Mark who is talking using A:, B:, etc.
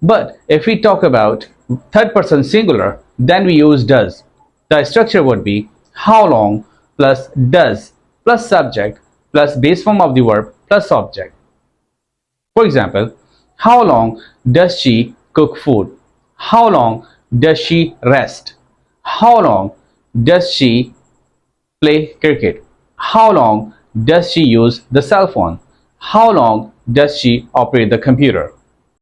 A: But if we talk about third person singular, then we use does. The structure would be how long plus does plus subject plus base form of the verb plus object. For example, how long does she cook food? How long does she rest? How long does she play cricket? How long does she use the cell phone? How long does she operate the computer?